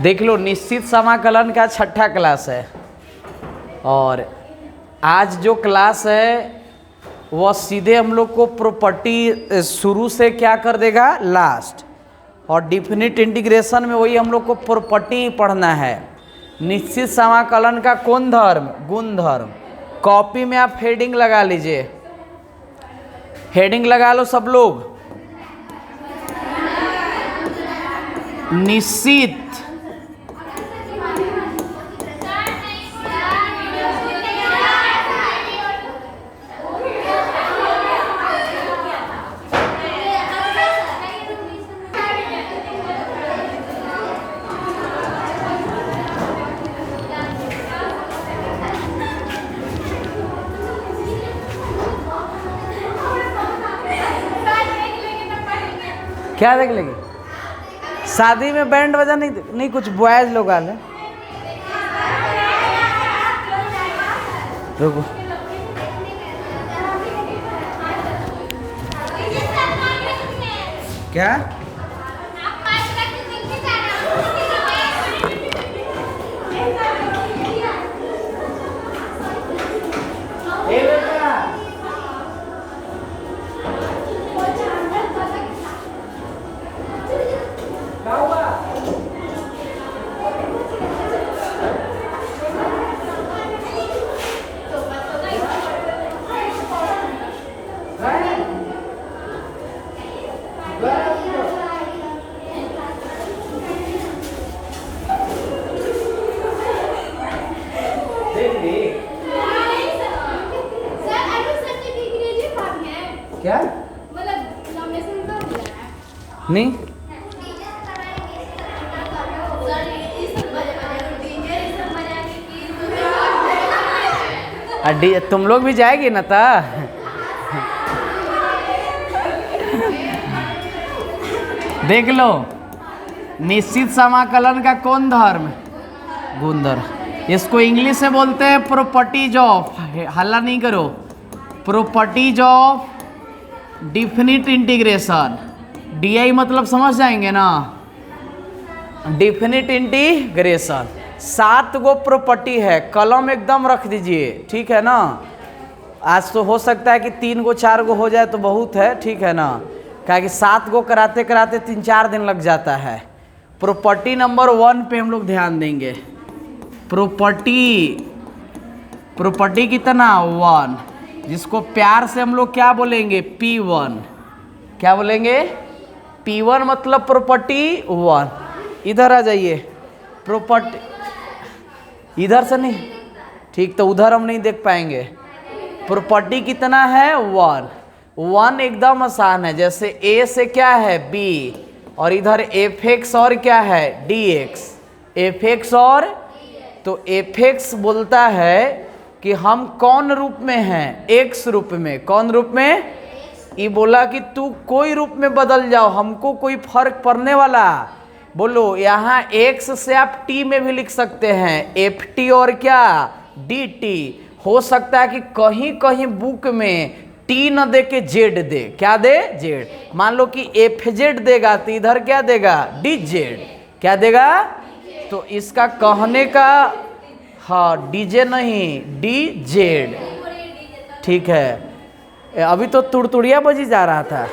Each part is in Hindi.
देख लो, निश्चित समाकलन का छठा क्लास है और आज जो क्लास है वह सीधे हम लोग को प्रॉपर्टी शुरू से क्या कर देगा, लास्ट। और डिफिनिट इंटीग्रेशन में वही हम लोग को प्रॉपर्टी पढ़ना है। निश्चित समाकलन का कौन धर्म, गुण धर्म। कॉपी में आप हेडिंग लगा लीजिए, हेडिंग लगा लो सब लोग। निश्चित क्या देख लेंगे, शादी में बैंड बजा नहीं कुछ बॉयज लोग आ ले। रुको, क्या क्या नहीं तुम लोग भी जाएगी ना ता देख लो, निश्चित समाकलन का कौन धर्म, गुण धर्म। इसको इंग्लिश में बोलते हैं प्रॉपर्टीज ऑफ, हल्ला नहीं करो, properties of definite integration. DI मतलब समझ जाएंगे ना, डिफिनिट इंटीग्रेशन। 7 गो प्रॉपर्टी है, कलम एकदम रख दीजिए, ठीक है ना। आज तो हो सकता है कि 3 गो 4 गो हो जाए तो बहुत है, ठीक है ना, क्या कि 7 गो कराते कराते 3-4 दिन लग जाता है। प्रॉपर्टी नंबर 1 पे हम लोग ध्यान देंगे। प्रॉपर्टी कितना, 1, जिसको प्यार से हम लोग क्या बोलेंगे, P1। क्या बोलेंगे, P1 मतलब प्रॉपर्टी 1। इधर आ जाइए, प्रॉपर्टी इधर से नहीं, ठीक, तो उधर हम नहीं देख पाएंगे। प्रॉपर्टी कितना है, 1 एकदम आसान है। जैसे A से क्या है, B, और इधर fx और क्या है, dx। fx और तो fx बोलता है कि हम कौन रूप में हैं, x रूप में। कौन रूप में, ये बोला कि तू कोई रूप में बदल जाओ, हमको कोई फर्क पड़ने वाला। बोलो, यहाँ x से आप t में भी लिख सकते हैं, ft और क्या, dt। हो सकता है कि कहीं कहीं बुक में t न दे के z दे, क्या दे, z। मान लो कि fz देगा तो इधर क्या देगा, dz। क्या देगा, तो इसका कहने का, हाँ, डीजे नहीं, dz, ठीक है। अभी तो तुड़तुड़िया बजी जा रहा था।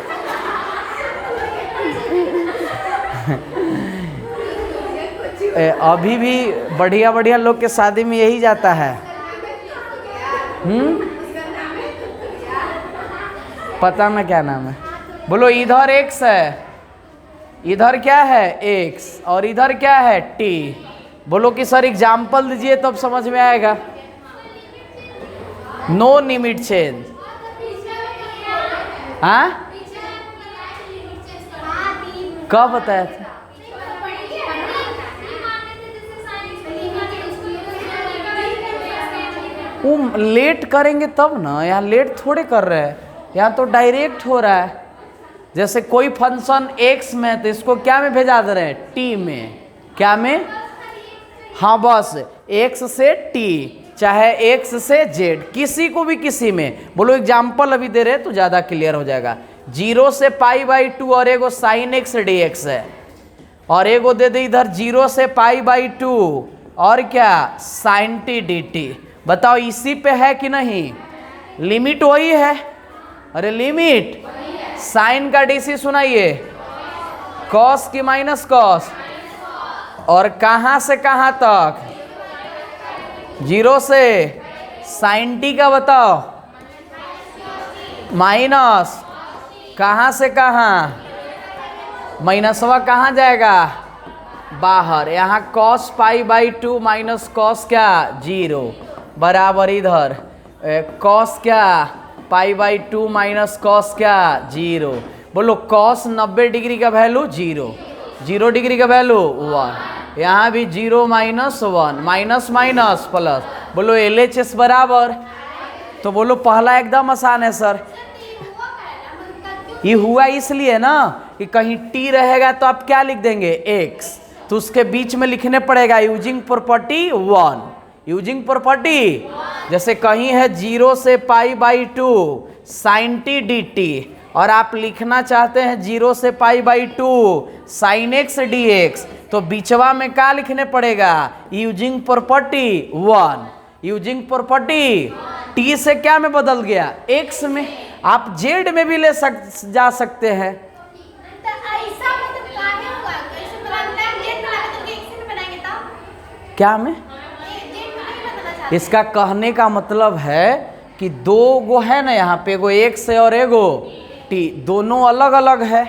अभी भी बढ़िया बढ़िया लोग के शादी में यही जाता है। पता ना क्या नाम है। बोलो, इधर x है, इधर क्या है, x, और इधर क्या है, t। बोलो कि सर एग्जाम्पल दीजिए तब समझ में आएगा। नो लिमिट चेंज, हाँ, कब बताया था, वो लेट करेंगे तब ना, यहाँ लेट थोड़े कर रहे हैं, यहाँ तो डायरेक्ट हो रहा है। जैसे कोई फंक्शन x में तो इसको क्या में भेजा दे रहे हैं, t में। क्या में, हाँ बस x से t, चाहे x से z, किसी को भी किसी में। बोलो एग्जाम्पल अभी दे रहे तो ज़्यादा क्लियर हो जाएगा। 0 से π/2 और एगो sin x dx है। और एगो दे दे इधर 0 से π/2 और क्या sin t dt। बताओ इसी पे है कि नहीं? लिमिट वही है। अरे लिमिट साइन का डीसी सुनाइए, कॉस की माइनस कॉस, और कहां से कहां तक? 0 से साइन टी का बताओ, माइनस कहां से कहां? माइनसवा कहां जाएगा? बाहर। यहाँ cos π/2 माइनस कॉस क्या 0 बराबर इधर cos क्या π/2 माइनस कॉस क्या 0। बोलो cos 90 डिग्री का वैल्यू 0, 0 डिग्री का वैल्यू 1। यहाँ भी 0 माइनस 1, माइनस माइनस प्लस। बोलो LHS बराबर। तो बोलो पहला एकदम आसान है सर। ये हुआ इसलिए ना कि कहीं t रहेगा तो आप क्या लिख देंगे x, तो उसके बीच में लिखने पड़ेगा यूजिंग प्रॉपर्टी 1। यूजिंग प्रॉपर्टी, जैसे कहीं है 0 से π/2 sin t dt और आप लिखना चाहते हैं 0 से π/2 sin x dx, तो बीचवा में क्या लिखने पड़ेगा? Using property 1। Using property t से क्या में बदल गया? x में। आप z में भी जा सकते हैं। क्या में? इसका कहने का मतलब है कि दो गो है ना यहाँ पे, एगो x है और एगो t, दोनों अलग अलग है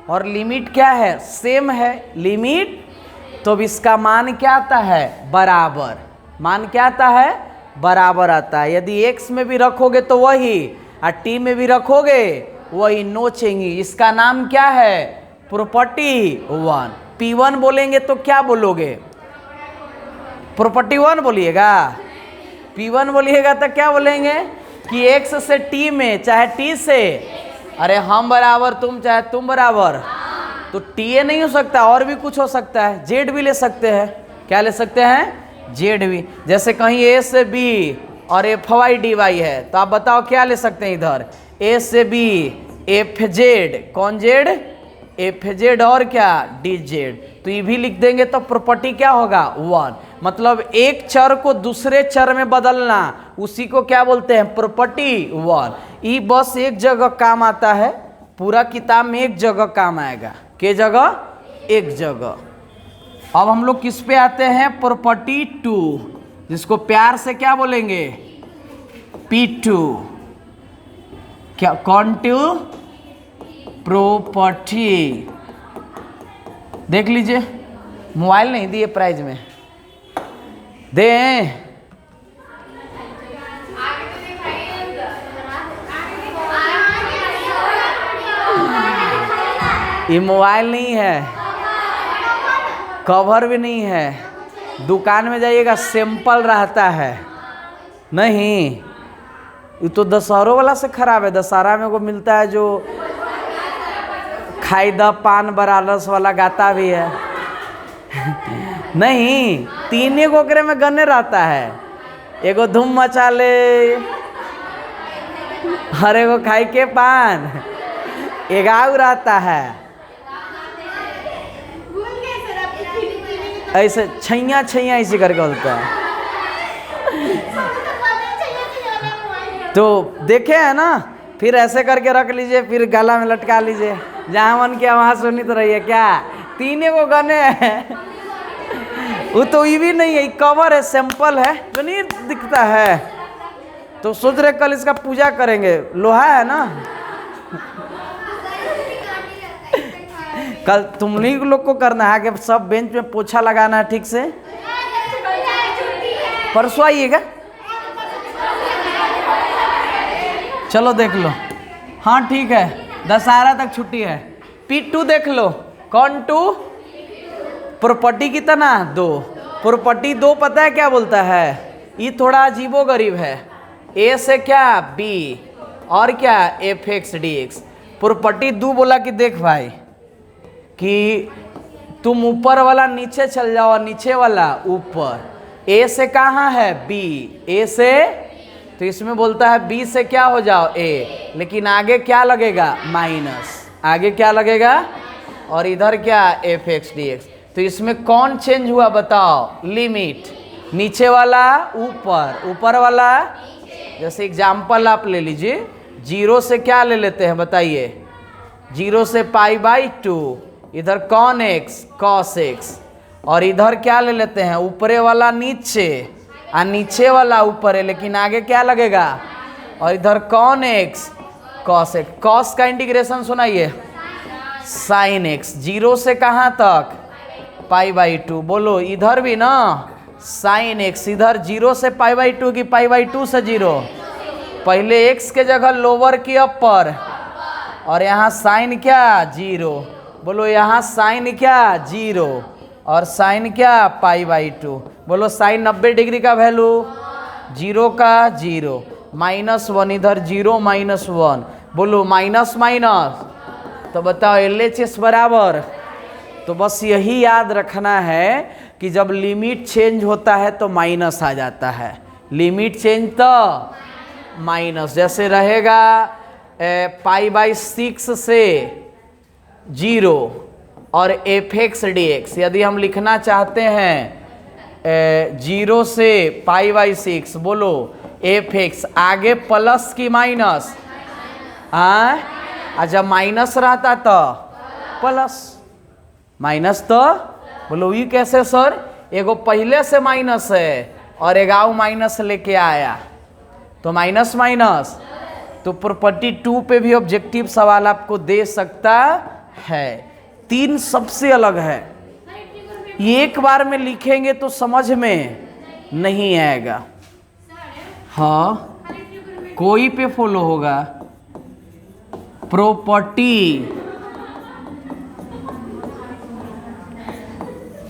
और लिमिट क्या है? सेम है लिमिट। तो अब इसका मान क्या आता है? बराबर। मान क्या आता है? बराबर आता है। यदि x में भी रखोगे तो वही, और t में भी रखोगे वही, नो चेंजिंग। इसका नाम क्या है? प्रॉपर्टी 1। P1 बोलेंगे तो क्या बोलोगे? प्रॉपर्टी 1 बोलिएगा। P1 बोलिएगा तो क्या बोलेंगे कि x से t में, चाहे t से, अरे हम बराबर तुम चाहे तुम बराबर, तो TA नहीं हो सकता, और भी कुछ हो सकता है। Z भी ले सकते हैं। क्या ले सकते हैं? Z भी। जैसे कहीं A से B और FY/dy है, तो आप बताओ क्या ले सकते हैं इधर? A से B FZ, कौन Z? FZ और क्या DZ। तो ये भी लिख देंगे तो प्रॉपर्टी क्या होगा? 1। मतलब एक चर को दूसरे चर में बदलना, उसी को क्या बोलते हैं? प्रॉपर्टी 1। ये बस एक जगह काम आता है, पूरा किताब में एक जगह काम आएगा। के जगह? एक जगह। अब हम लोग किस पे आते हैं? प्रॉपर्टी 2, जिसको प्यार से क्या बोलेंगे? P2। क्या? कौन टू? प्रॉपर्टी। देख लीजिए, मोबाइल नहीं दिए प्राइज में, दे। ये मोबाइल नहीं है, कवर भी नहीं है। दुकान में जाइएगा सैंपल रहता है। नहीं, ये तो दशहरों वाला से खराब है। दशहरा में को मिलता है जो खाई द पान बरालस वाला गाता भी है। नहीं, 3 गोकरे में गन्ने रहता है। एगो धूम मचा ले, हर एगो खाई के पान, एगाऊ रहता है। ऐसे छैया छैया इसी करके बोलता है। तो देखे है ना, फिर ऐसे करके रख लीजिए, फिर गला में लटका लीजिए, जहाँ मन किया वहाँ सुनित रहिए। क्या 3 गो गने हैं? वो तो ये भी नहीं है, कवर है, सैंपल है जो नहीं दिखता है। तो सोच रहे कल इसका पूजा करेंगे। लोहा है ना, कल तुम नहीं लोग को करना है कि सब बेंच में पोछा लगाना है ठीक से। परसों आइएगा, चलो देख लो। हाँ ठीक है, दशहरा तक छुट्टी है। P2 देख लो। कौन 2? प्रॉपर्टी कितना? 2। प्रॉपर्टी 2 पता है क्या बोलता है? ये थोड़ा अजीबो गरीब है। A से क्या? B और क्या? fx dx। प्रॉपर्टी 2 बोला कि देख भाई कि तुम ऊपर वाला नीचे चल जाओ और नीचे वाला ऊपर। A से कहाँ है? B। A से, तो इसमें बोलता है B से क्या हो जाओ? A। लेकिन आगे क्या लगेगा? माइनस। आगे क्या लगेगा? और इधर क्या एफ एक्स डी एक्स। तो इसमें कौन चेंज हुआ बताओ, लिमिट। नीचे वाला ऊपर, ऊपर वाला, जैसे एग्जाम्पल आप ले लीजिए, 0 से क्या ले लेते हैं बताइए, 0 से π/2, इधर कौन एक्स कॉस एक्स, और इधर क्या ले लेते हैं, ऊपरे वाला नीचे और नीचे वाला ऊपर है, लेकिन आगे क्या लगेगा, और इधर कौन एक्स कॉस एक्स। कॉस का इंटीग्रेशन सुनाइए, साइन एक्स। 0 से कहाँ तक, π/2। बोलो इधर भी ना साइन एक्स, इधर 0 से π/2 की π/2 से 0, पहले x के जगह लोअर की अपर, और यहाँ साइन क्या 0। बोलो यहाँ साइन क्या 0 और साइन क्या π/2। बोलो साइन 90 डिग्री का वैल्यू 0 का 0, -1 इधर 0 -1। बोलो माइनस माइनस, तो बताओ LHS बराबर। तो बस यही याद रखना है कि जब लिमिट चेंज होता है तो माइनस आ जाता है, लिमिट चेंज तो माइनस। जैसे रहेगा π/6 से 0 और एफ एक्स डी एक्स। यदि हम लिखना चाहते हैं 0 से π/6, बोलो एफ एक्स आगे प्लस की माइनस, जब माइनस रहता तो प्लस, माइनस तो बोलो ये कैसे सर, एगो पहले से माइनस है और एगाओ माइनस लेके आया तो माइनस माइनस। तो प्रॉपर्टी 2 पे भी ऑब्जेक्टिव सवाल आपको दे सकता है। 3 सबसे अलग है, एक बार में लिखेंगे तो समझ में नहीं आएगा। हाँ कोई पे फॉलो होगा।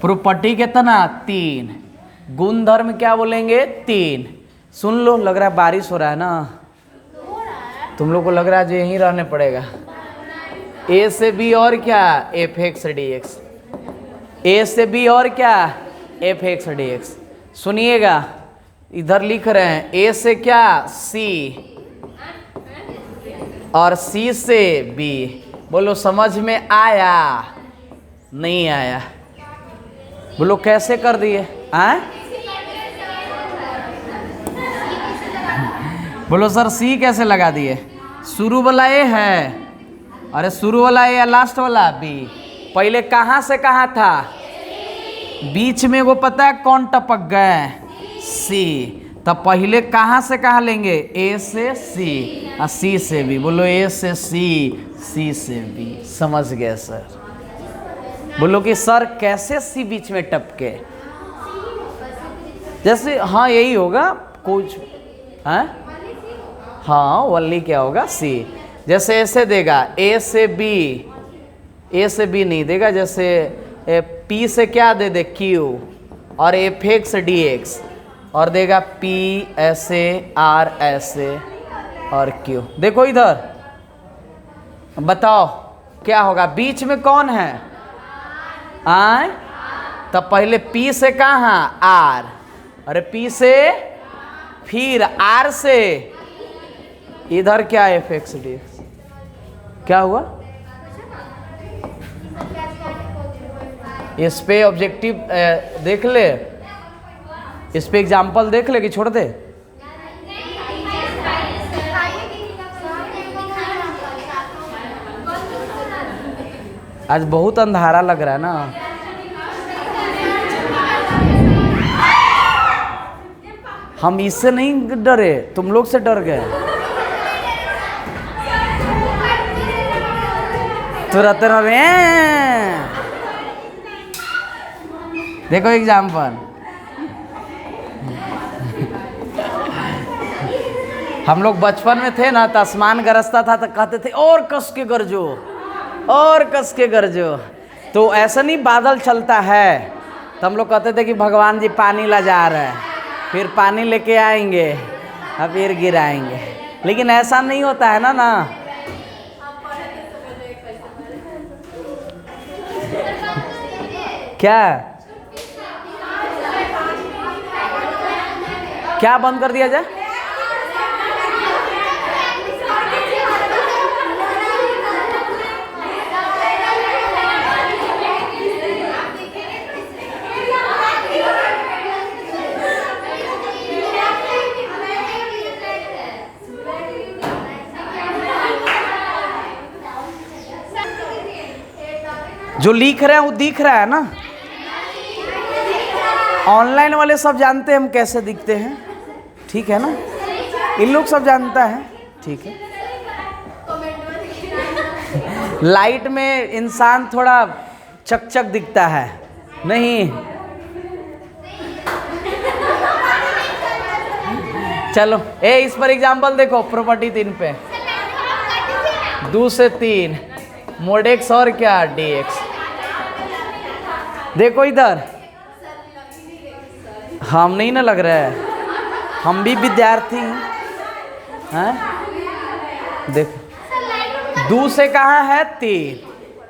प्रॉपर्टी कितना 3, गुणधर्म क्या बोलेंगे 3। सुन लो, लग रहा है बारिश हो रहा है ना, तुम लोग को लग रहा है जो यहीं रहने पड़ेगा। ए से बी और क्या एफ एक्स डी एक्स, ए से बी और क्या एफ एक्स डी एक्स। सुनिएगा इधर लिख रहे हैं ए से क्या सी और सी से बी। बोलो समझ में आया नहीं आया, बोलो कैसे कर दिए बोलो सर सी कैसे लगा दिए, शुरू वाला ए है, अरे शुरू वाला ए या लास्ट वाला बी। पहले कहाँ से कहाँ था, बीच में वो पता है कौन टपक गए सी, तब पहले कहाँ से कहाँ लेंगे ए से सी और सी से बी। बोलो ए से सी से बी। समझ गए सर। बोलो कि सर कैसे सी बीच में टपके, जैसे हाँ यही होगा कुछ हाँ वल्ली क्या होगा सी। जैसे ऐसे देगा ए से बी नहीं देगा, जैसे पी से क्या दे दे क्यू और एफ एक्स डी एक्स, और देगा पी ऐसे आर ऐसे और क्यू। देखो इधर बताओ क्या होगा, बीच में कौन है तब पहले पी से कहाँ आर, अरे पी से फिर आर से इधर क्या एफ एक्स डी एक्स। क्या हुआ, इस पे ऑब्जेक्टिव देख ले, इस पे एग्जाम्पल देख ले कि छोड़ दे। आज बहुत अंधारा लग रहा है ना। हम इससे नहीं डरे, तुम लोग से डर गए। तुरंत रहे देखो एग्जाम्पल। हम लोग बचपन में थे ना तो आसमान गरजता था तो कहते थे और कस के गरजो, और कस के गरजो। तो ऐसा नहीं बादल चलता है तो हम लोग कहते थे कि भगवान जी पानी ला जा रहे हैं, फिर पानी लेके आएंगे और फिर गिराएंगे। लेकिन ऐसा नहीं होता है ना क्या बंद कर दिया जाए। जो लिख रहे हैं वो दिख रहा है ना? ऑनलाइन वाले सब जानते हैं हम कैसे दिखते हैं, ठीक है ना? इन लोग सब जानता है, ठीक है। लाइट में इंसान थोड़ा चकचक दिखता है, नहीं? चलो इस पर एग्जाम्पल देखो, प्रॉपर्टी 3 पे 2 से 3 मोड एक्स और क्या dx। देखो इधर, हम नहीं ना लग रहा है, हम भी विद्यार्थी हैं। देखो 2 से कहाँ है 3,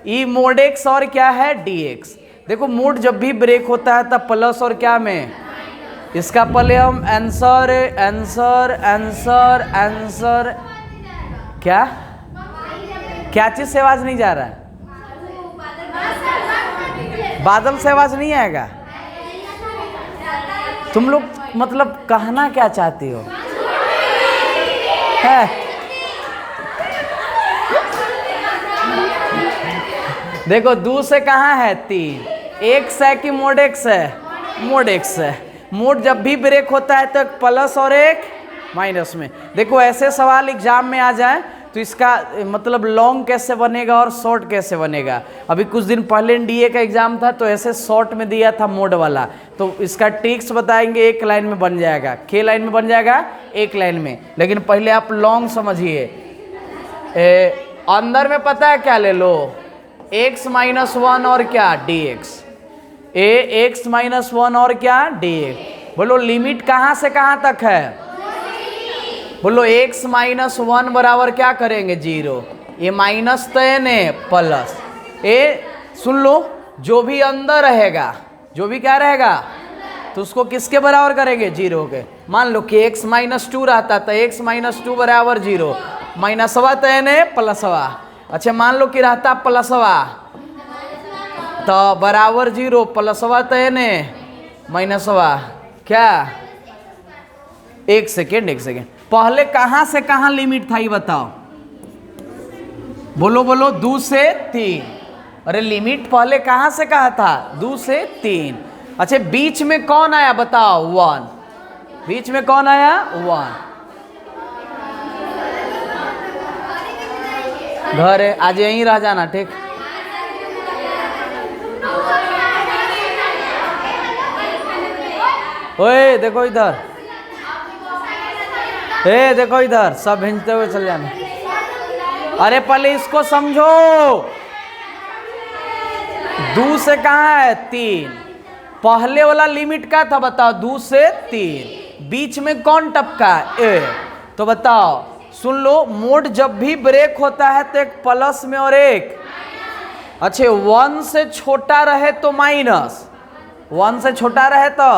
ई मोड एक्स और क्या है dx। देखो मोड जब भी ब्रेक होता है तब प्लस और क्या में, इसका पहले हम आंसर आंसर आंसर आंसर, क्या क्या चीज से आवाज नहीं जा रहा है? बादल से आवाज नहीं आएगा? तुम लोग मतलब कहना क्या चाहती हो है? देखो 2 से कहाँ है 3, एक्स है कि मोड एक्स है? मोड एक्स है। मोड जब भी ब्रेक होता है तो एक प्लस और एक माइनस में। देखो ऐसे सवाल एग्जाम में आ जाए तो इसका मतलब लॉन्ग कैसे बनेगा और शॉर्ट कैसे बनेगा। अभी कुछ दिन पहले एनडीए का एग्जाम था तो ऐसे शॉर्ट में दिया था मोड वाला, तो इसका ट्रिक्स बताएंगे, एक लाइन में बन जाएगा, के लाइन में बन जाएगा, एक लाइन में। लेकिन पहले आप लॉन्ग समझिए। अंदर में पता है क्या ले लो, x माइनस 1 और क्या dx, x माइनस 1 और क्या dx। बोलो लिमिट कहाँ से कहाँ तक है? बोलो x माइनस 1 बराबर क्या करेंगे 0, ये माइनस तो है ने प्लस, सुन लो, जो भी अंदर रहेगा, जो भी क्या रहेगा तो उसको किसके बराबर करेंगे 0 के। मान लो कि x माइनस 2 रहता तो x माइनस 2 बराबर 0, माइनसवा तो है ने प्लसवा। अच्छा मान लो कि रहता प्लसवा तो बराबर 0, प्लसवा तो है ने माइनसवा, क्या? एक सेकेंड, पहले कहाँ से कहाँ लिमिट था ये बताओ, बोलो बोलो। 2 से 3, अरे लिमिट पहले कहाँ से कहाँ था? 2 से 3। अच्छा बीच में कौन आया बताओ? 1। बीच में कौन आया? 1। घर है, आज यहीं रह जाना, ठीक? ओए देखो इधर, देखो इधर, सब भेजते हुए चल जाना। अरे पहले इसको समझो, 2 से कहाँ है 3, पहले वाला लिमिट क्या था बताओ? 2 से 3, बीच में कौन टपका? ए। तो बताओ, सुन लो, मोड जब भी ब्रेक होता है तो एक प्लस में और एक, अच्छे 1 से छोटा रहे तो माइनस, 1 से छोटा रहे तो,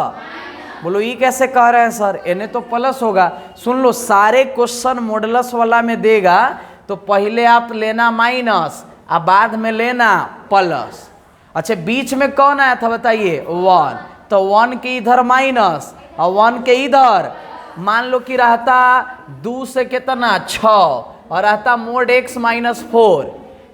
बोलो ये कैसे कह रहे हैं सर, इन्हें तो प्लस होगा। सुन लो, सारे क्वेश्चन मॉडुलस वाला में देगा तो पहले आप लेना माइनस और बाद में लेना प्लस। अच्छा बीच में कौन आया था बताइए? 1, तो 1 के इधर माइनस और 1 के इधर, मान लो कि रहता 2 से कितना 6 और रहता मोड x माइनस 4,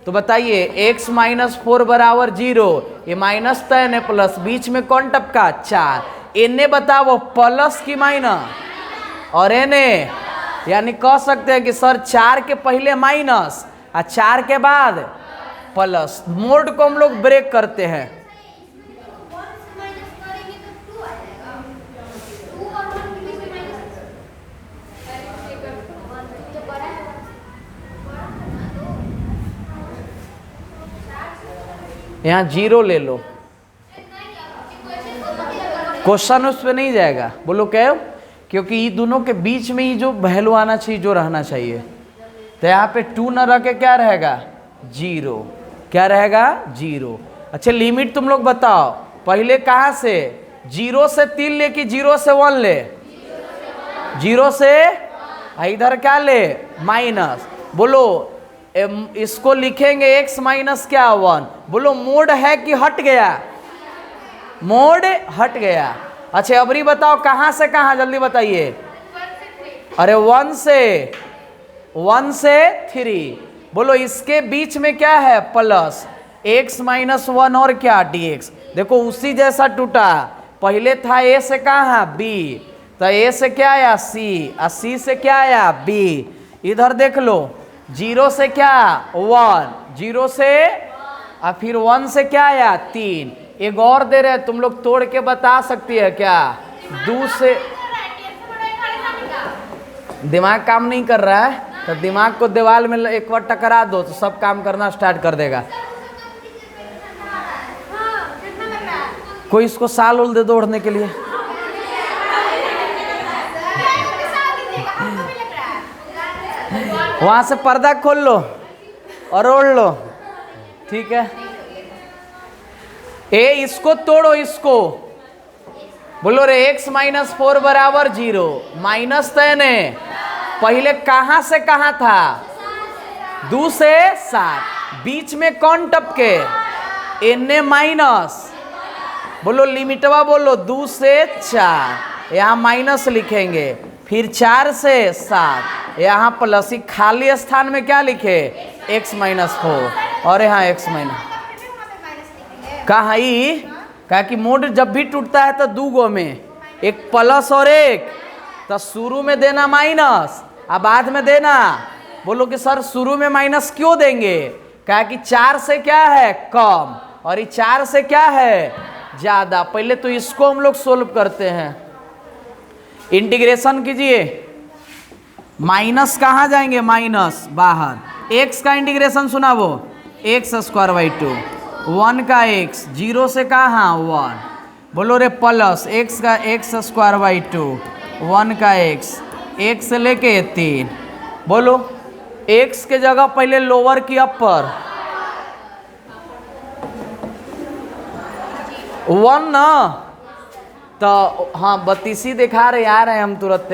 तो बताइए x माइनस 4 बराबर 0, ये माइनस तो है प्लस, बीच में कौन टपका? 4। इन्हें बताओ प्लस की माइनस और इन्हें, यानी कह सकते हैं कि सर 4 के पहले माइनस और 4 के बाद प्लस। मोड को हम लोग ब्रेक करते हैं। यहाँ 0 ले लो, क्वेश्चन उस पर नहीं जाएगा। बोलो क्या? क्योंकि ये दोनों के बीच में ही जो वैल्यू आना चाहिए, जो रहना चाहिए, तो यहाँ पे 2 न रह के क्या रहेगा? 0। क्या रहेगा? 0। अच्छा लिमिट तुम लोग बताओ, पहले कहाँ से? 0 से 3 ले कि 0 से 1 ले? 0 से इधर क्या ले? माइनस। बोलो इसको लिखेंगे x माइनस क्या 1। बोलो मोड है कि हट गया? मोड हट गया। अच्छा अबरी बताओ कहाँ से कहाँ, जल्दी बताइए। अरे 1 से 3। बोलो इसके बीच में क्या है? प्लस। x माइनस वन और क्या dx। देखो उसी जैसा टूटा, पहले था a से कहाँ b, तो a से क्या आया c, और c से क्या आया b। इधर देख लो, 0 से क्या 1, 0 से और फिर 1 से क्या आया 3। एक और दे रहे तुम लोग तोड़ के बता सकती है क्या, 2 से। दिमाग काम नहीं कर रहा है तो दिमाग को दीवार में एक बार टकरा दो तो सब काम करना स्टार्ट कर देगा। कोई इसको साल उल दे दौड़ने के लिए। वहां से पर्दा खोल लो और ओढ़ लो, ठीक है। ए इसको तोड़ो, इसको बोलो रे x माइनस 4 बराबर 0, माइनस तयने पहले कहां से कहां था, 2 से 7, बीच में कौन टपके एन माइनस, बोलो लिमिटवा बोलो 2 से 4, यहाँ माइनस लिखेंगे, फिर 4 से 7, यहाँ प्लस, ही खाली स्थान में क्या लिखे x माइनस 4 और यहाँ x माइनस कहाँ ही, कहा कि मोड जब भी टूटता है तो 2 गो में, एक प्लस और एक, तो शुरू में देना माइनस और बाद में देना। बोलो कि सर शुरू में माइनस क्यों देंगे, कहा कि 4 से क्या है कम और ये 4 से क्या है ज्यादा। पहले तो इसको हम लोग सोल्व करते हैं, इंटीग्रेशन कीजिए। माइनस कहाँ जाएंगे, माइनस बाहर, x का इंटीग्रेशन सुना वो x स्क्वायर बाई 2, 1 का x, 0 से कहाँ 1, बोलो रे प्लस x का x स्क्वायर बाई 2, 1 का x से लेके 3, बोलो x के जगह पहले लोअर की अपर 1 ना, तो हाँ 32 दिखा रहे आ रहे हैं हम तुरंत,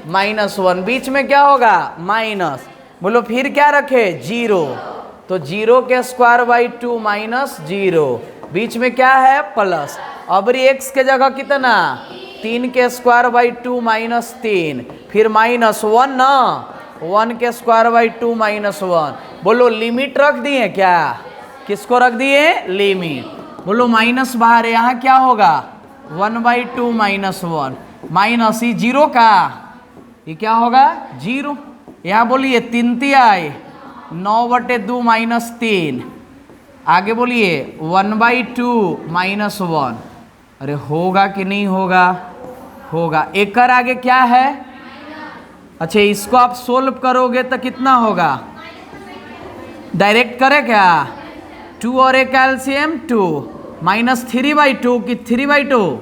-1, बीच में क्या होगा माइनस, बोलो फिर क्या रखे 0, तो 0 के स्क्वायर बाई 2 माइनस 0, बीच में क्या है प्लस, अब x के जगह कितना 3 के स्क्वायर बाई 2 माइनस 3, फिर -1 ना, 1 के स्क्वायर बाई 2 -1, बोलो लिमिट रख दिए क्या, किसको रख दिए लिमिट, बोलो माइनस बाहर, यहाँ क्या होगा 1/2 -1, माइनस ही 0 का, ये क्या होगा 0, यहाँ बोलिए 3 आए 9/2 -3, आगे बोलिए 1/2 -1, अरे होगा कि नहीं होगा, होगा। एक आगे क्या है, अच्छा इसको आप सोल्व करोगे तो कितना होगा, डायरेक्ट करे क्या, 2 और एक एलसीएम 2, -3/2 कि 3/2,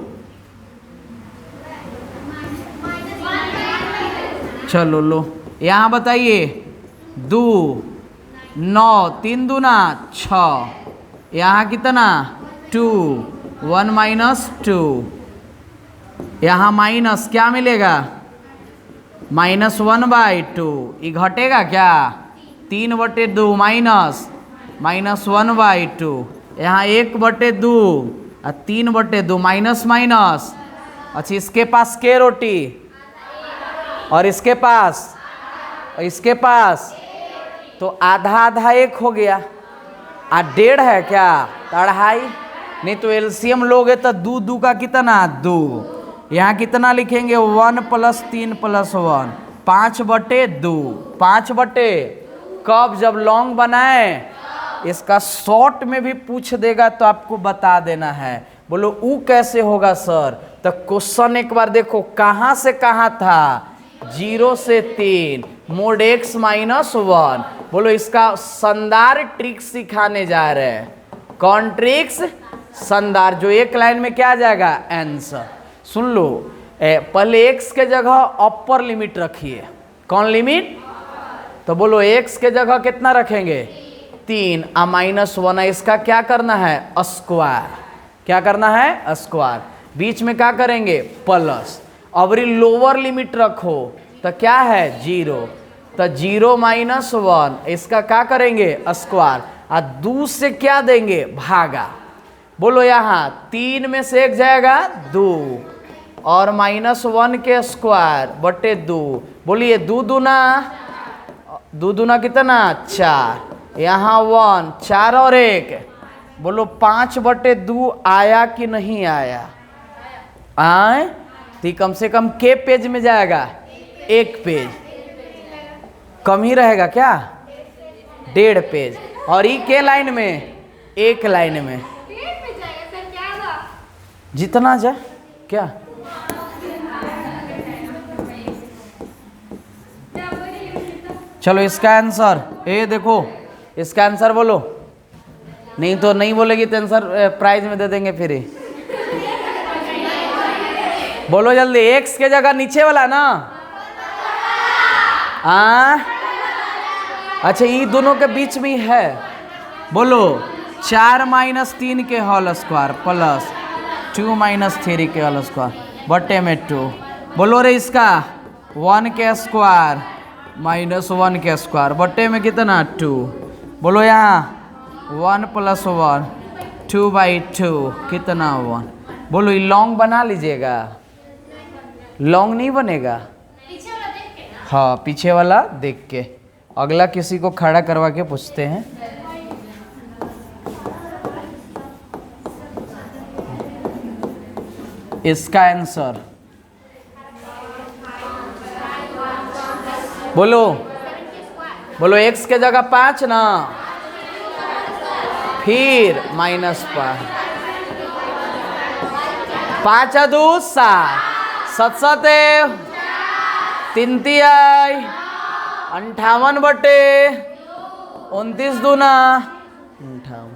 चलो लो यहाँ बताइए 2 9 3 दूना 6, यहाँ कितना 2 1 -2, यहाँ माइनस क्या मिलेगा -1/2, ये घटेगा क्या 3/2 -1/2, यहाँ 1/2 और 3/2 माइनस माइनस, अच्छा इसके पास के रोटी और इसके पास और इसके पास, तो आधा आधा 1 हो गया, और 1.5 है क्या तो 2.5, नहीं तो एलसीएम लोगे तो 2 का कितना 2, यहाँ कितना लिखेंगे 1 + 3 + 1, 5/2, 5 कब जब लॉन्ग बनाए, इसका शॉर्ट में भी पूछ देगा तो आपको बता देना है। बोलो वो कैसे होगा सर, तो क्वेश्चन एक बार देखो कहाँ से कहाँ था, 0 से 3, मोड x -1, बोलो इसका शानदार ट्रिक सिखाने जा रहे हैं। कौन ट्रिक्स, शानदार, जो एक लाइन में क्या आ जाएगा आंसर। सुन लो, पहले x के जगह अपर लिमिट रखिए, कौन लिमिट, तो बोलो x के जगह कितना रखेंगे 3 और -1, इसका क्या करना है स्क्वायर, क्या करना है स्क्वायर, बीच में क्या करेंगे प्लस, अब लोअर लिमिट रखो तो क्या है 0, तो 0 -1, इसका क्या करेंगे स्क्वायर, और 2 से क्या देंगे भागा, बोलो यहाँ 3 में से 1 जाएगा 2 और -1 के स्क्वायर बटे 2, बोलिए 2 दूना कितना 4, यहाँ 1 4 और 1 बोलो 5/2 आया कि नहीं आया? आए तो कम से कम के पेज में जाएगा? एक पेज। कम ही रहेगा क्या? 1.5 पेज। और ये के लाइन में? एक लाइन में। जितना जाए क्या? चलो इसका आंसर, ये देखो इसका आंसर बोलो। नहीं तो नहीं बोलेगी तो आंसर प्राइज में दे देंगे फिर ही। बोलो जल्दी, एक्स के जगह नीचे वाला ना? अच्छा ये दोनों के बीच में है। बोलो 4 - 3 के होल स्क्वायर प्लस 2 - 3 के होल स्क्वायर बटे में 2। बोलो रे इसका 1 के स्क्वायर -1 के स्क्वायर बटे में कितना? 2। बोलो यहाँ 1 + 1 2/2 कितना? 1। बोलो ये लॉन्ग बना लीजिएगा। लॉन्ग नहीं बनेगा। हाँ पीछे वाला देख के। अगला किसी को खड़ा करवा के पूछते हैं। इसका आंसर बोलो। बोलो x के जगह 5 ना, फिर -5 5 × 2 7 7 7 3 3 58 बटे 29 दूना 58।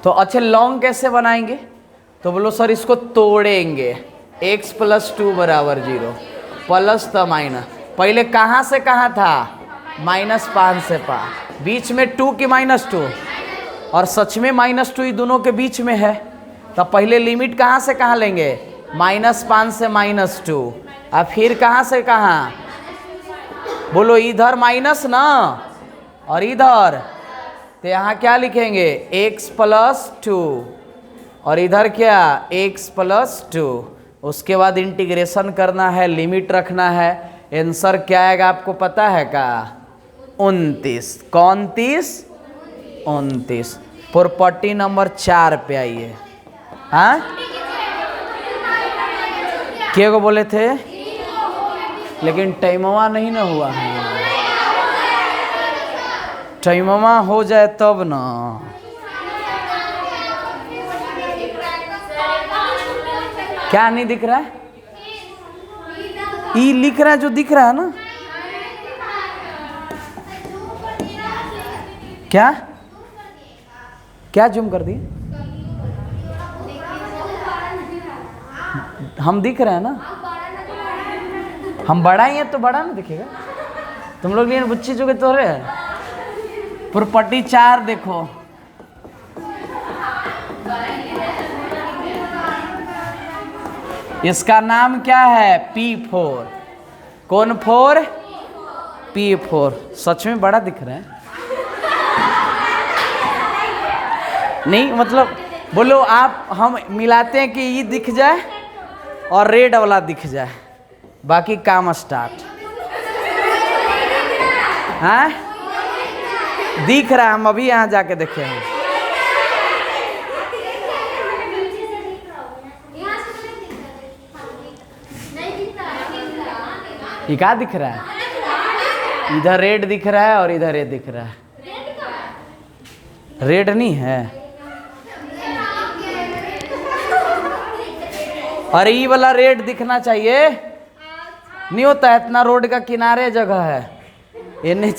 तो अच्छे लॉन्ग कैसे बनाएंगे? तो बोलो सर इसको तोड़ेंगे। x + 2 = 0 प्लस तो माइनस। पहले कहाँ से कहाँ था? -5 से 5। बीच में 2 की -2 और सच में -2 ये दोनों के बीच में है। तो पहले लिमिट कहाँ से कहाँ लेंगे? -5 से -2। अब फिर कहाँ से कहाँ? बोलो इधर माइनस ना और इधर, तो यहाँ क्या लिखेंगे? x + 2 और इधर क्या? x + 2। उसके बाद इंटीग्रेशन करना है, लिमिट रखना है। आंसर क्या आएगा आपको पता है क्या? 29। कौन 30? 29। प्रॉपर्टी नंबर 4 पे आइए। हाँ क्या को बोले थे? लेकिन टाइमवा नहीं ना हुआ है। टाइमवा हो जाए तब ना। क्या नहीं दिख रहा है? ई लिख रहा है जो दिख रहा है ना। क्या क्या जूम कर दिए? हम दिख रहे हैं ना। हम बड़ा ही है तो बड़ा ना दिखेगा। तुम लोग लिए बच्चे जो के तोरे है। प्रॉपर्टी 4 देखो। इसका नाम क्या है? P4। कौन 4? P4। सच में बड़ा दिख रहा है। नहीं मतलब बोलो आप, हम मिलाते हैं कि ये दिख जाए और रेड वाला दिख जाए, बाकी काम स्टार्ट। हाँ दिख रहा है। हम अभी यहाँ जाके देखे हैं। ये क्या दिख रहा है? इधर रेड दिख रहा है और इधर ये दिख रहा है। रेड नहीं है। अरे ये वाला रेड दिखना चाहिए। नहीं होता है, इतना रोड का किनारे जगह है ये नहीं।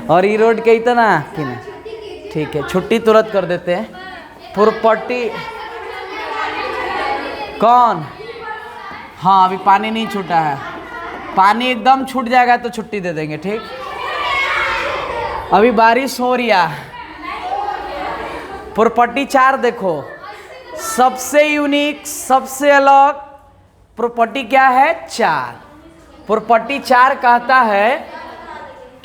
और ये रोड के इतना किनारे। ठीक है छुट्टी तुरंत कर देते हैं। प्रॉपर्टी कौन? हाँ अभी पानी नहीं छूटा है। पानी एकदम छूट जाएगा तो छुट्टी दे देंगे। ठीक अभी बारिश हो रही है। प्रॉपर्टी 4 देखो। सबसे यूनिक, सबसे अलग प्रॉपर्टी क्या है? 4। प्रॉपर्टी 4 कहता है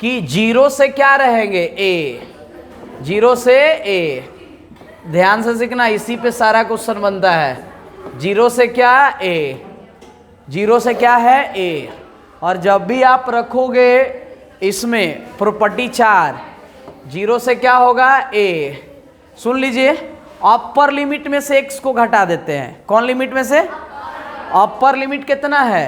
कि 0 से क्या रहेंगे? a। 0 से a। ध्यान से सीखना, इसी पे सारा क्वेश्चन बनता है। 0 से क्या? a। 0 से क्या है? a। और जब भी आप रखोगे इसमें प्रॉपर्टी 4, 0 से क्या होगा a। सुन लीजिए, अपर लिमिट में से x को घटा देते हैं। कौन लिमिट में से? अपर लिमिट कितना है?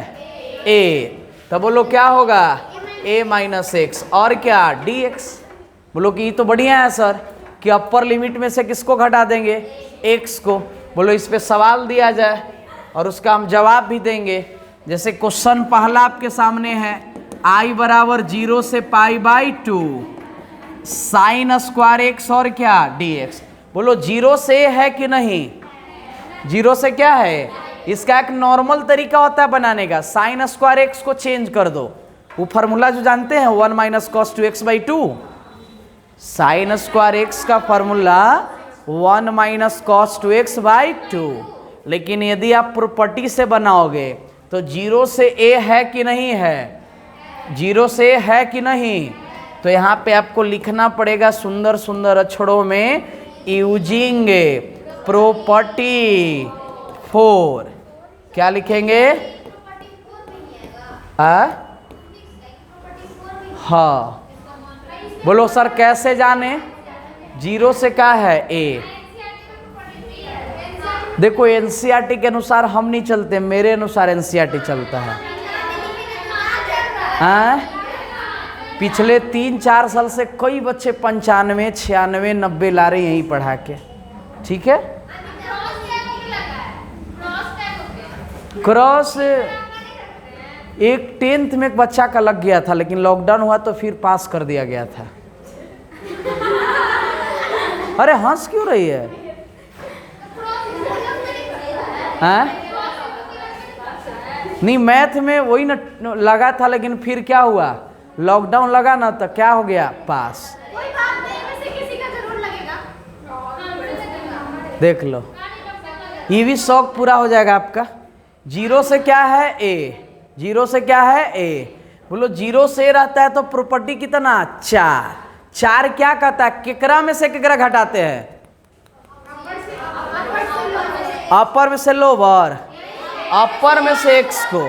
a। तो बोलो क्या होगा? a माइनस एक्स और क्या dx। बोलो कि ये तो बढ़िया है सर कि अपर लिमिट में से किसको घटा देंगे? x को। बोलो इस पे सवाल दिया जाए और उसका हम जवाब भी देंगे। जैसे क्वेश्चन पहला आपके सामने है, i बराबर 0 से π/2 साइन स्क्वायर एक्स और क्या dx। बोलो 0 से है कि नहीं? 0 से क्या है? इसका एक नॉर्मल तरीका होता है बनाने का, साइन स्क्वायर एक्स को चेंज कर दो। वो फार्मूला जो जानते हैं 1 minus cos 2x/2, sine square x का फार्मूला 1 माइनस कॉस 2x/2। लेकिन यदि आप प्रॉपर्टी से बनाओगे तो 0 से a है कि नहीं है? 0 से है कि नहीं? तो यहाँ पे आपको लिखना पड़ेगा सुंदर सुंदर अक्षरों में, यूजिंग प्रॉपर्टी 4। क्या लिखेंगे? हाँ, बोलो सर कैसे जाने? 0 से क्या है? a। देखो एनसीईआरटी के अनुसार हम नहीं चलते, मेरे अनुसार एनसीईआरटी चलता है। पिछले 3-4 साल से कई बच्चे 95, 96, 90 ला रहे यहीं पढ़ा के। ठीक है, क्रॉस एक 10th में एक बच्चा का लग गया था, लेकिन लॉकडाउन हुआ तो फिर पास कर दिया गया था। अरे हंस क्यों रही है? नहीं, मैथ में वही न लगा था, लेकिन फिर क्या हुआ? लॉकडाउन लगा ना तो क्या हो गया? पास। देख लो, ये भी शौक पूरा हो जाएगा आपका। 0 से क्या है? a। 0 से क्या है? a। बोलो 0 से रहता है तो प्रॉपर्टी कितना? 4। 4 क्या कहता है? केकरा में से केकरा घटाते हैं? अपर में से लोअर, अपर में से x को,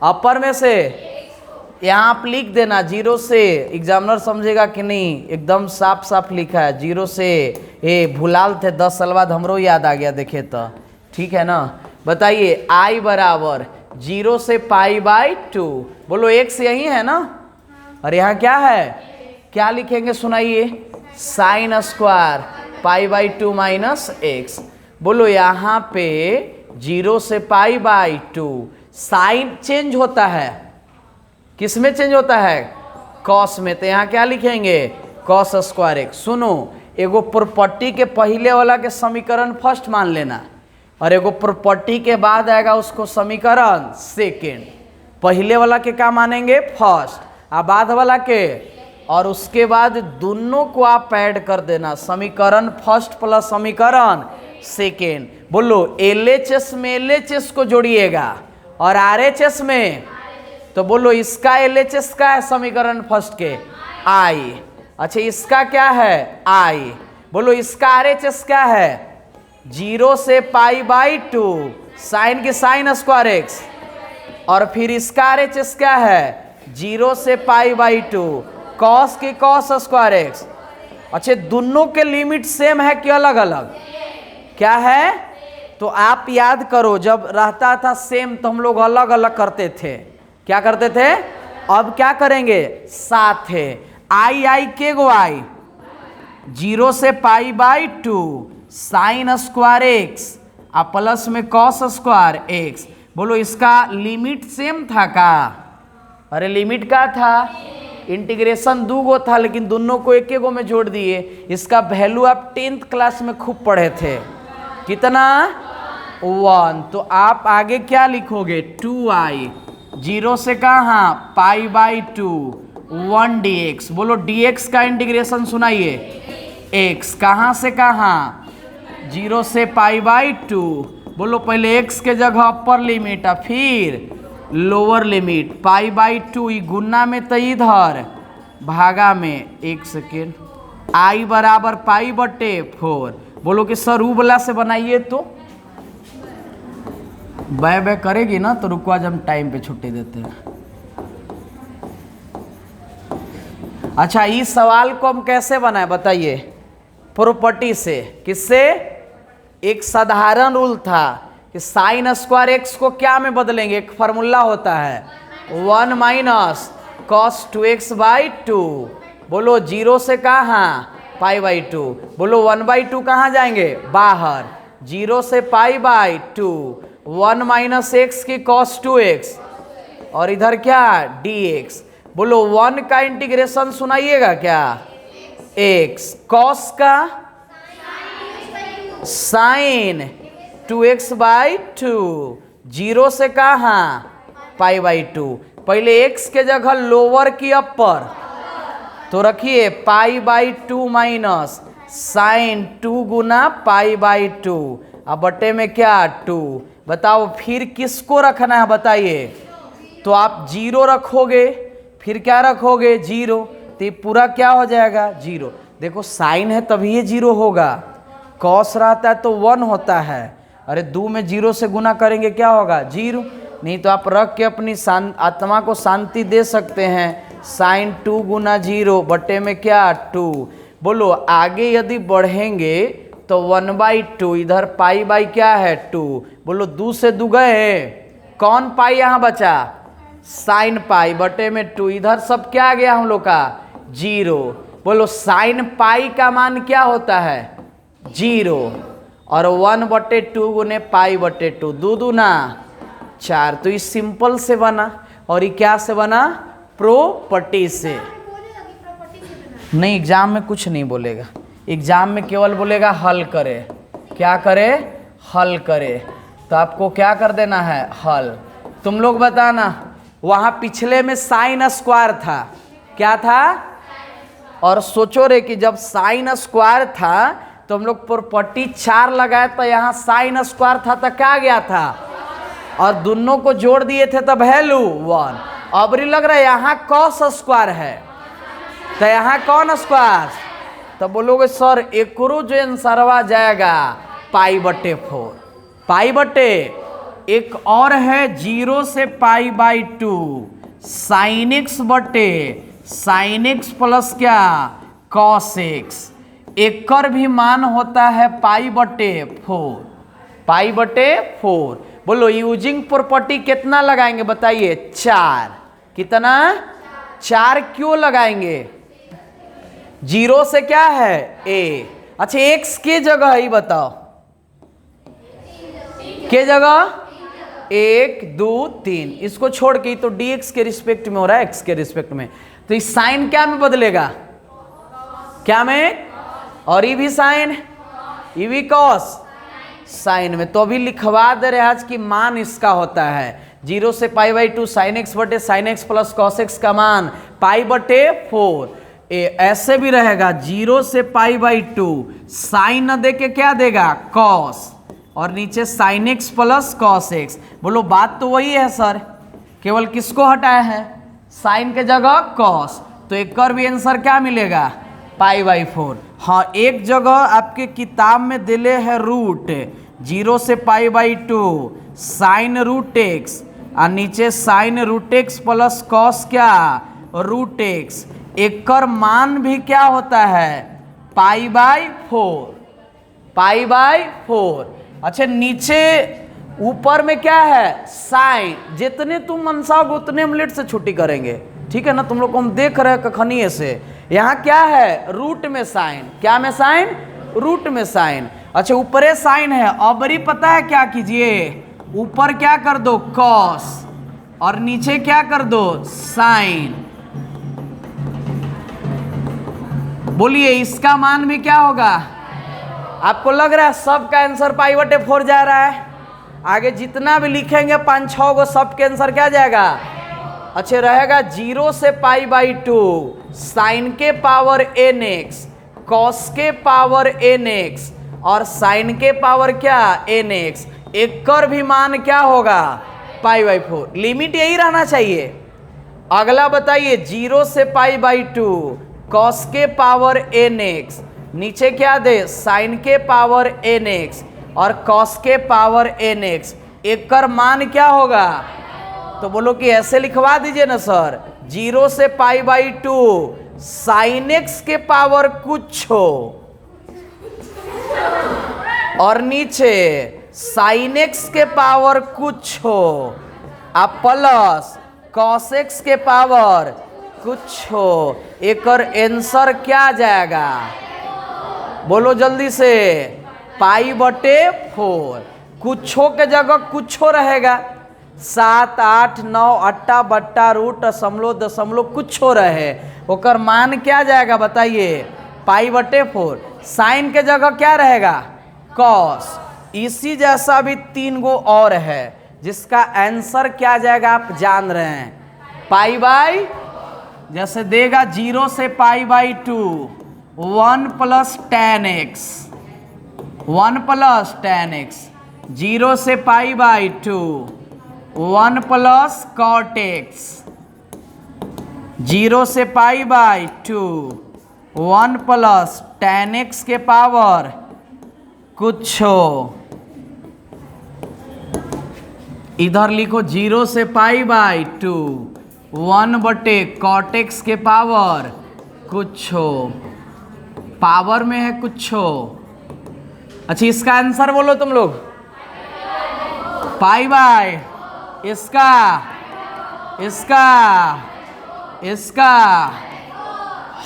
अपर में से। यहाँ आप लिख देना 0 से, एग्जामिनर समझेगा कि नहीं, एकदम साफ साफ लिखा है 0 से ए। भुलाल थे 10 साल बाद, हमरो याद आ गया देखे तो। ठीक है ना? बताइए i बराबर 0 से π/2। बोलो x यही है ना? और यहाँ क्या है? क्या लिखेंगे सुनाइए? Sine square π/2 minus x. बोलो यहाँ पे 0 से π/2 साइन चेंज होता है, किस में चेंज होता है? कॉस में। तो यहाँ क्या लिखेंगे? Cos square x. सुनो, एगो प्रॉपर्टी के पहले वाला के समीकरण फर्स्ट मान लेना, और एगो प्रॉपर्टी के बाद आएगा उसको समीकरण सेकेंड। पहले वाला के क्या मानेंगे? फर्स्ट, और बाद वाला के, और उसके बाद दोनों को आप ऐड कर देना, समीकरण फर्स्ट प्लस समीकरण सेकेंड। बोलो LHS में LHS को जोड़िएगा और RHS में, तो बोलो इसका LHS का है समीकरण फर्स्ट के I। अच्छा, इसका क्या है? I। बोलो इसका RHS क्या है? 0 से π/2 साइन की साइन स्क्वायर एक्स, और फिर इसका RHS क्या है? 0 से π/2 कॉस की कॉस स्क्वायर एक्स। अच्छा, दोनों के लिमिट सेम है कि अलग अलग? क्या है? तो आप याद करो, जब रहता था सेम तो हम लोग अलग अलग करते थे। क्या करते थे? अब क्या करेंगे? साथ है। आई के गो आई, 0 से π/2 साइन स्क्वायर एक्स और प्लस में कॉस स्क्वायर एक्स। बोलो इसका लिमिट सेम था का? अरे लिमिट का था, इंटीग्रेशन 2 गो था, लेकिन दोनों को एक गो में जोड़ दिए। इसका वैल्यू आप 10th क्लास में खूब पढ़े थे। कितना? 1। तो आप आगे क्या लिखोगे? 2i 0 से कहाँ? π/2 1 dx। बोलो dx का इंटीग्रेशन सुनाइए। x कहाँ से कहाँ? 0 से π/2। बोलो पहले x के जगह अपर लिमिट और फिर लोअर लिमिट। π/2 गुना में तो इधर, भागा में। 1 सेकेंड। i बराबर π/4। बोलो कि सर ऊ वाला से बनाइए, तो बै करेगी ना, तो रुको आज हम टाइम पे छुट्टी देते हैं। अच्छा, इस सवाल को हम कैसे बनाए बताइए? प्रॉपर्टी से। किससे? एक साधारण रूल था कि साइन स्क्वायर एक्स को क्या में बदलेंगे? एक फार्मूला होता है 1 माइनस कॉस 2x बाई 2। बोलो 0 से कहाँ? पाई बाई 2। बोलो 1/2 कहाँ जाएंगे? बाहर। 0 से पाई बाई 2, 1 माइनस एक्स की कॉस 2x और इधर क्या? dx। बोलो 1 का इंटीग्रेशन सुनाइएगा क्या? x। कॉस का साइन 2x बाई 2। 0 से कहाँ? पाई बाई 2। पहले x के जगह लोअर की अपर, तो रखिए पाई बाई 2 माइनस साइन 2 गुना पाई बाई 2। अब बटे में क्या? 2। बताओ फिर किसको रखना है बताइए? तो आप 0 रखोगे, फिर क्या रखोगे? 0। तो ये पूरा क्या हो जाएगा? 0। देखो साइन है तभी ये 0 होगा, कॉस रहता है तो 1 होता है। अरे 2 में 0 से गुना करेंगे क्या होगा? 0। नहीं तो आप रख के अपनी आत्मा को शांति दे सकते हैं। साइन 2 गुना 0 बटे में क्या? 2। बोलो आगे यदि बढ़ेंगे तो 1/2, इधर पाई बाई क्या है? 2। बोलो 2 से 2 गए, कौन पाई यहाँ बचा? साइन पाई बटे में 2। इधर सब क्या आ गया हम लोग का? 0। बोलो साइन पाई का मान क्या होता है? 0। और 1/2 गुने पाई बटे 2, 2 दूना 4। तो ये सिंपल से बना। और ये क्या से बना? प्रॉपर्टी से। नहीं, एग्जाम में कुछ नहीं बोलेगा। एग्जाम में केवल बोलेगा हल करे। क्या करे? हल करे। तो आपको क्या कर देना है? हल। तुम लोग बताना, वहाँ पिछले में साइन स्क्वायर था, क्या था? और सोचो रे कि जब साइन स्क्वायर था तो हम लोग प्रॉपर्टी 4 लगाए तो यहाँ साइन स्क्वायर था तो क्या गया था? और दोनों को जोड़ दिए थे तब वैल्यू 1। अब लग रहा है यहाँ कॉस स्क्वायर है, तो यहाँ कौन स्क्वायर? तो बोलोगे सर एकरो जो आंसरवा जाएगा पाई बटे 4। पाई बटे एक और है 0 से पाई बाई 2 साइन एक्स बटे साइन एक्स प्लस क्या? Cos x. एकर भी मान होता है पाई बटे 4। पाई बटे 4। बोलो यूजिंग प्रॉपर्टी कितना लगाएंगे बताइए? 4। कितना? 4 क्यों लगाएंगे? 0 से क्या है? a। अच्छा x के जगह ही बताओ, के जगह 1 2 3, इसको छोड़ के तो dx के रिस्पेक्ट में हो रहा है, x के रिस्पेक्ट में। तो इस साइन क्या में बदलेगा? क्या में? और ये भी साइन, ये भी कॉस, साइन में। तो अभी लिखवा दे रहे आज कि मान इसका होता है 0 से पाई बाई 2 साइन एक्स बटे sine x plus cos x का मान पाई बटे 4। ऐसे भी रहेगा 0 से पाई बाई 2 साइन न दे के क्या देगा? कॉस, और नीचे sign x plus cos x. बोलो बात तो वही है सर, केवल किसको हटाया है? साइन के जगह कॉस। तो एक और भी आंसर क्या मिलेगा? पाई बाई 4। हाँ, एक जगह आपके किताब में दिले है रूट 0 से pi by 2 sine root x और नीचे sine root x plus cos क्या? Root x. एकर मान भी क्या होता है? Pi by 4। Pi by 4। अच्छा नीचे ऊपर में क्या है? साइन। जितने तुम मनसाओगे उतने हम लेट से छुट्टी करेंगे, ठीक है ना? तुम लोग को हम देख रहे हैं कखनिए से। यहाँ क्या है? रूट में साइन। क्या में साइन? रूट में साइन। अच्छा ऊपरे साइन है, अबरी पता है क्या कीजिए? ऊपर क्या कर दो? कॉस, और नीचे क्या कर दो? साइन। बोलिए इसका मान भी क्या होगा? आपको लग रहा है सबका आंसर पाई बटे 4 जा रहा है? आगे जितना भी लिखेंगे 5-6 गो सबके आंसर क्या जाएगा? अच्छे रहेगा 0 से पाई बाई 2 साइन के पावर एन एक्स, कॉस के पावर एन एक्स और साइन के पावर क्या? N x. एकर भी मान क्या होगा? पाई बाई 4। लिमिट यही रहना चाहिए। अगला बताइए 0 से पाई बाई 2 कॉस के पावर एन एक्स, नीचे क्या दे? साइन के पावर एन एक्स और कॉस के पावर एन एक्स। एकर मान क्या होगा? तो बोलो कि ऐसे लिखवा दीजिए ना सर, 0 से पाई बाई 2 साइन एक्स के पावर कुछ हो, और नीचे साइन एक्स के पावर कुछ हो, अब प्लस कॉस एक्स के पावर कुछ हो, एक और आंसर क्या आ जाएगा? बोलो जल्दी से, पाई बटे 4। कुछो के जगह कुछो रहेगा, 7 8 9 अट्टा बट्टा रूट दशमलव दशमलव कुछो रहे, ओकर मान क्या जाएगा बताइए? पाई बटे 4। साइन के जगह क्या रहेगा? कॉस। इसी जैसा भी 3 गो और है जिसका आंसर क्या जाएगा आप जान रहे हैं, पाई बाई, जैसे देगा 0 से pi by 2, 1 plus tan x, 1 plus tan x, 0 से pi by 2, 1 plus cot x, 0 से pi by 2, 1 plus tan x के पावर कुछ हो, इधर लिखो 0 से पाई बाई 2, 1 बटे cot x के पावर कुछ हो, पावर में है कुछ हो। अच्छा इसका आंसर बोलो तुम लोग, पाई बाई, इसका इसका इसका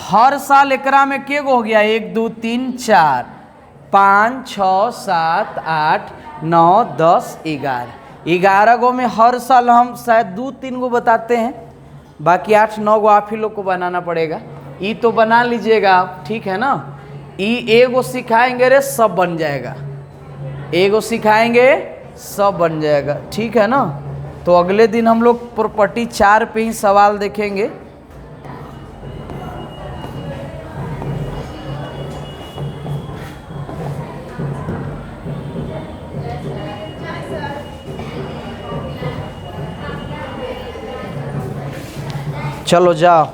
हर साल एकरा में के गो हो गया? 1 2 3 4 5 6 7 8 9 10 11, 11 गो में हर साल हम शायद 2 3 गो बताते हैं, बाकी 8 9 गो आप ही लोग को बनाना पड़ेगा। ई तो बना लीजिएगा आप, ठीक है ना? ई एगो सिखाएंगे रे सब बन जाएगा, एगो सिखाएंगे सब बन जाएगा, ठीक है ना? तो अगले दिन हम लोग प्रॉपर्टी 4 पे ही सवाल देखेंगे। चलो जाओ।